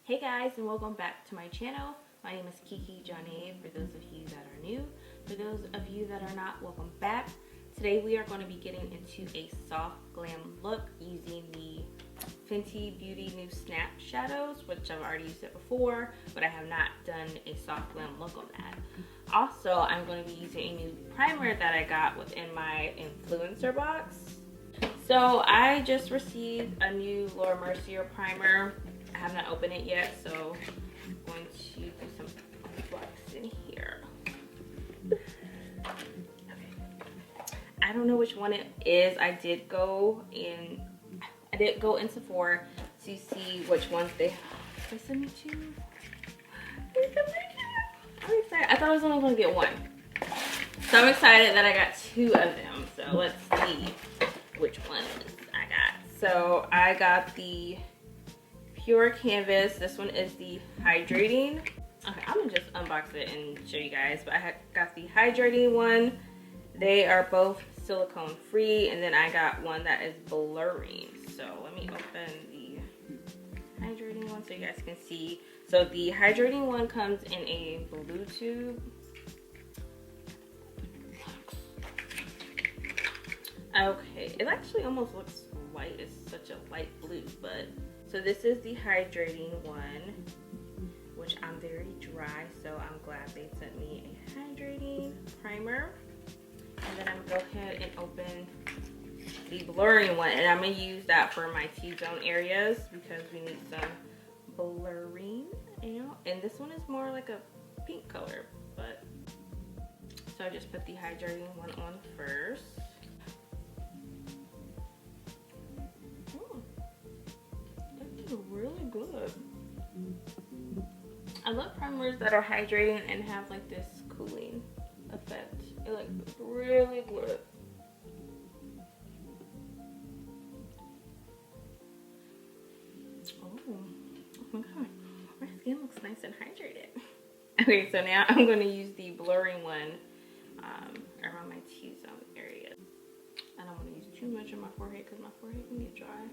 Hey guys, and welcome back to my channel. My name is Kiki Johnny. For those of you that are new, for those of you that are not, welcome back. Today we are going to be getting into a soft glam look using the Fenty Beauty New Snap Shadows, which I've already used it before, but I have not done a soft glam look on that. Also, I'm going to be using a new primer that I got within my influencer box. So I just received a new Mercier primer. I have not opened it yet, so I'm going to do some unboxing here. Okay. I don't know which one it is. I did go in Sephora to see which ones they sent me to. I'm excited. I thought I was only going to get one, so I'm excited that I got two of them. So let's see which ones I got. So I got the Pure Canvas. This one is the hydrating. Okay, I'm gonna just unbox it and show you guys. But I got the hydrating one. They are both silicone free, and then I got one that is blurring. So let me open the hydrating one so you guys can see. So the hydrating one comes in a blue tube. Okay, it actually almost looks white. It's such a light blue, but so this is the hydrating one, which I'm very dry, so I'm glad they sent me a hydrating primer. And then I'm gonna go ahead and open the blurring one, and I'm gonna use that for my T-zone areas because we need some blurring. And this one is more like a pink color, but so I just put the hydrating one on first. Really good. I love primers that are hydrating and have like this cooling effect. It like really good. Oh my god, my skin looks nice and hydrated. Okay, so now I'm going to use the blurring one around my T-zone area. I don't want to use too much on my forehead because my forehead can get dry.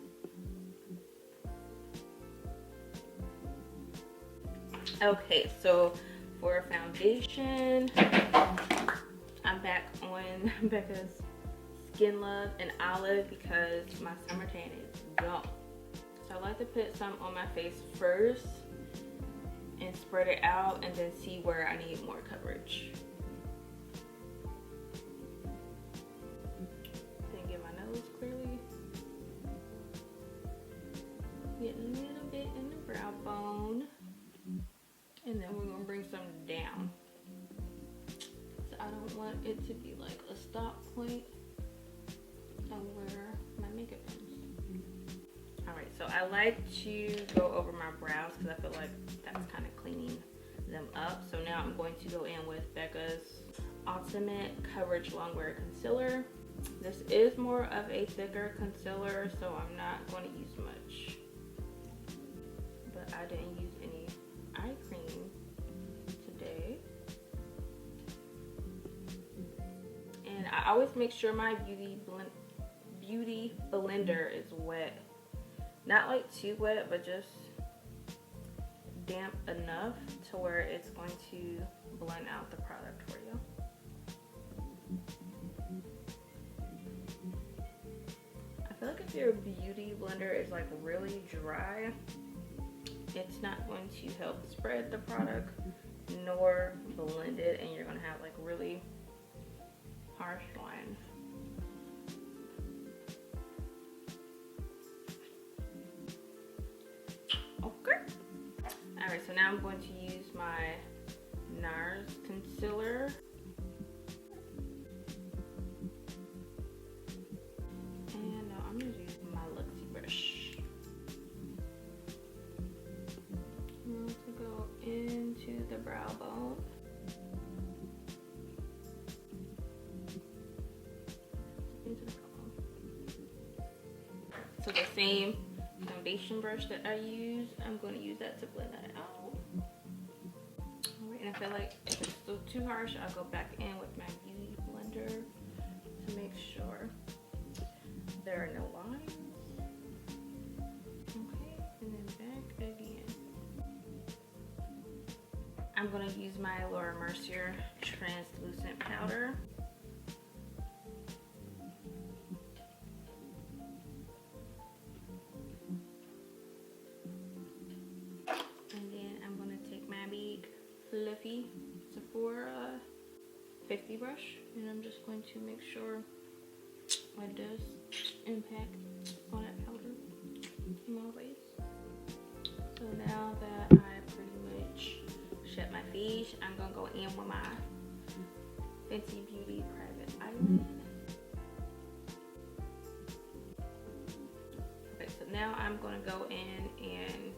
Okay, so for foundation, I'm back on Becca's Skin Love and Olive because my summer tan is gone. So I like to put some on my face first and spread it out and then see where I need more coverage. Then get my nose clearly. Get a little bit in the brow bone. And then we're gonna bring some down. So I don't want it to be like a stop point of where my makeup is. Alright, so I like to go over my brows because I feel like that's kind of cleaning them up. So now I'm going to go in with Becca's Ultimate Coverage Longwear Concealer. This is more of a thicker concealer, so I'm not going to use much. But I didn't use any eye cream today, and I always make sure my beauty blender is wet, not like too wet, but just damp enough to where it's going to blend out the product for you. I feel like if your beauty blender is like really dry, it's not going to help spread the product nor blend it, and you're going to have like really harsh lines. Okay. Alright, so now I'm going to use my NARS concealer. And now I'm going to use my Luxie brush. To go into the brow bone. Into the brow bone. So the same foundation brush that I use, I'm going to use that to blend that out. Alright, and I feel like if it's still too harsh, I'll go back in with my beauty blender to make sure there are no lines. Okay, and then back again. I'm gonna use my Mercier translucent powder. And then I'm gonna take my big fluffy Sephora 50 brush, and I'm just going to make sure it does impact on that powder in my face. So now that I pretty much shut my face, I'm gonna go in with my Fenty Beauty Private Island. Okay, so now I'm gonna go in and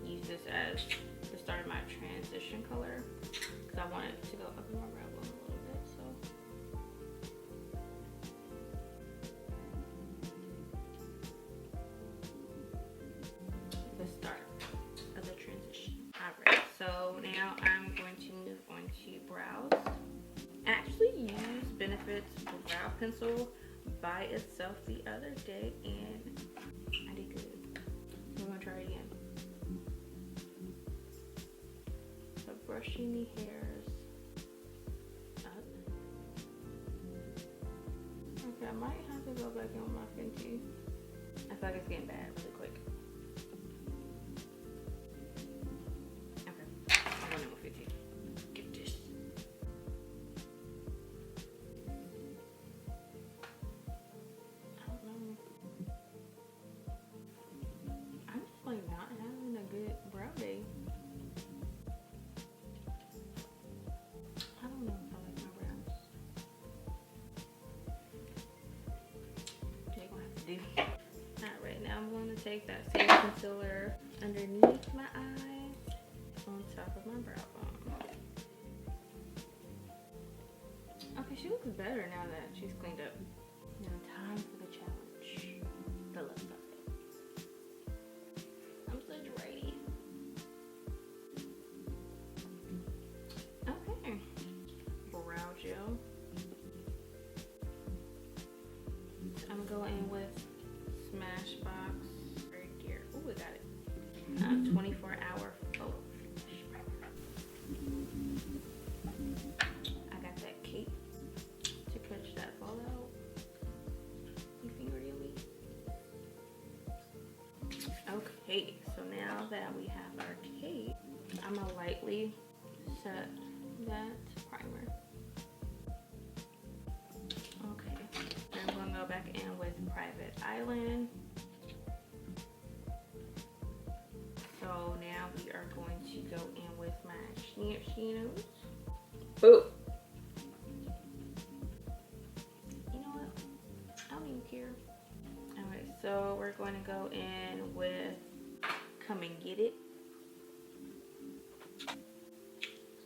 use this as the start of my transition color because I want it to go up in my brow bone a little bit. So the start of the transition. Alright, so now I'm going to move on to brows. I actually used Benefit's brow pencil by itself the other day and I did good. We're gonna try it again. So brushing the hairs up. Okay, I might have to go back in with my Fenty. I feel like it's getting bad really quick. Okay, I'm going in with Fenty. Get this. I don't know. I'm just like not having a good brow day. I don't know if I like my brows. They're gonna have to do. Alright, now I'm going to take that same concealer underneath my eyes on top of my brow bone. Okay, she looks better now that she's cleaned up. Now time for the challenge. The left side. I'm such ready. Okay. Brow gel. I'm going with Smashbox right here. Oh, we got it. 24-hour photo finish primer. I got that cape to catch that fallout. You fingernail me? Okay, so now that we have our cape, I'm gonna lightly set that primer. Okay, I'm gonna go back in with Private Island. So now we are going to go in with my Chinos. Boo! You know what? I don't even care. Alright, so we're going to go in with Come and Get It.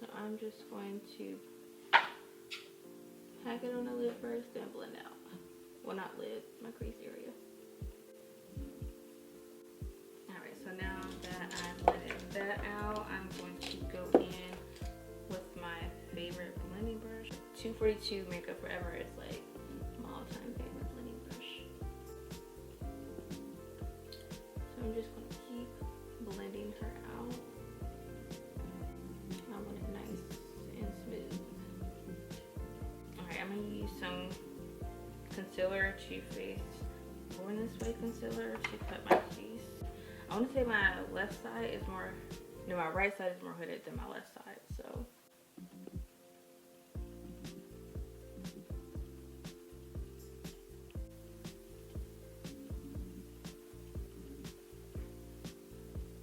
So I'm just going to pack it on the lid first, then blend out. Well, not lid, my crease area. Alright, so now that I blended that out, I'm going to go in with my favorite blending brush. 242 Makeup Forever is like my all-time favorite blending brush. So I'm just going to keep blending her out. I want it nice and smooth. Alright, I'm going to use some concealer, Too Faced Born This Way concealer to cut my crease. I want to say my left side is more, no, my right side is more hooded than my left side, so.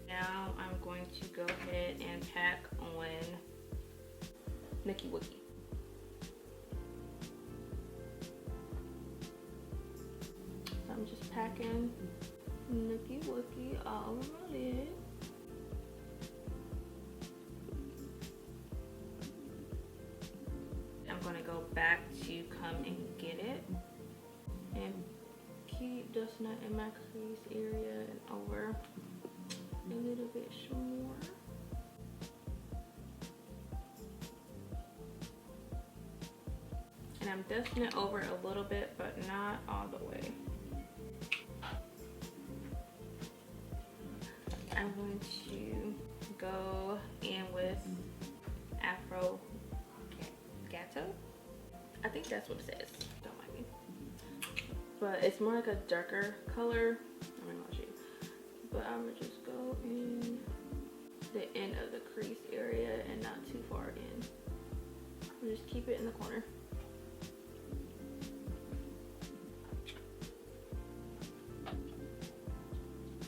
Now I'm going to go ahead and pack on Nookie Wookie. So I'm just packing Nookie Wookie all over my lid. I'm gonna go back to Come and Get It and keep dusting it in my crease area and over a little bit more. And I'm dusting it over a little bit, but not all the way. I'm going to go in with think that's what it says. Don't mind me. But it's more like a darker color. I'm gonna show you. But I'm gonna just go in the end of the crease area and not too far in. I'll just keep it in the corner.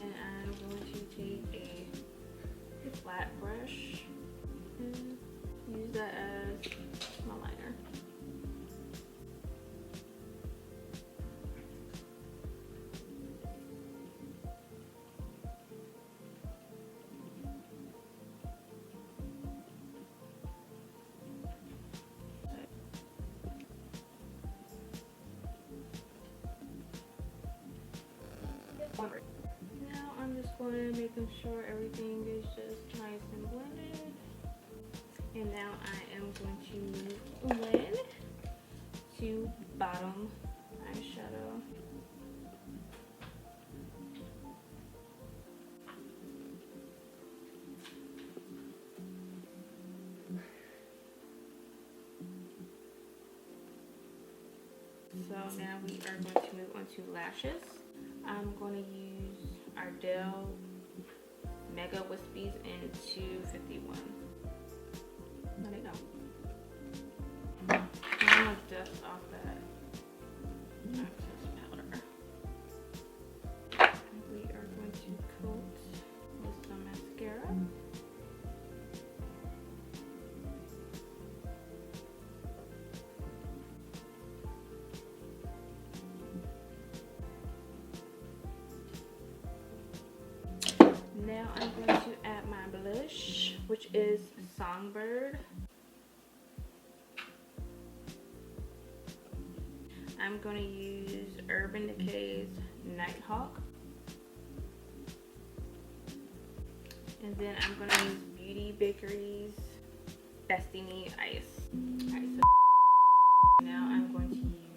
And I'm going to take a flat brush and use that as my liner. Now I'm just going to making sure everything is just nice and blended. And now I am going to move in to bottom eyeshadow. So now we are going to move on to lashes. I'm going to use our Dell Mega Wispies in 251. Let it go. I'm going to dust off that excess powder. We are going to coat with some mascara. Now I'm going to add my blush, which is Songbird. I'm going to use Urban Decay's Nighthawk. And then I'm going to use Beauty Bakery's Destiny Ice. Alright, so now I'm going to use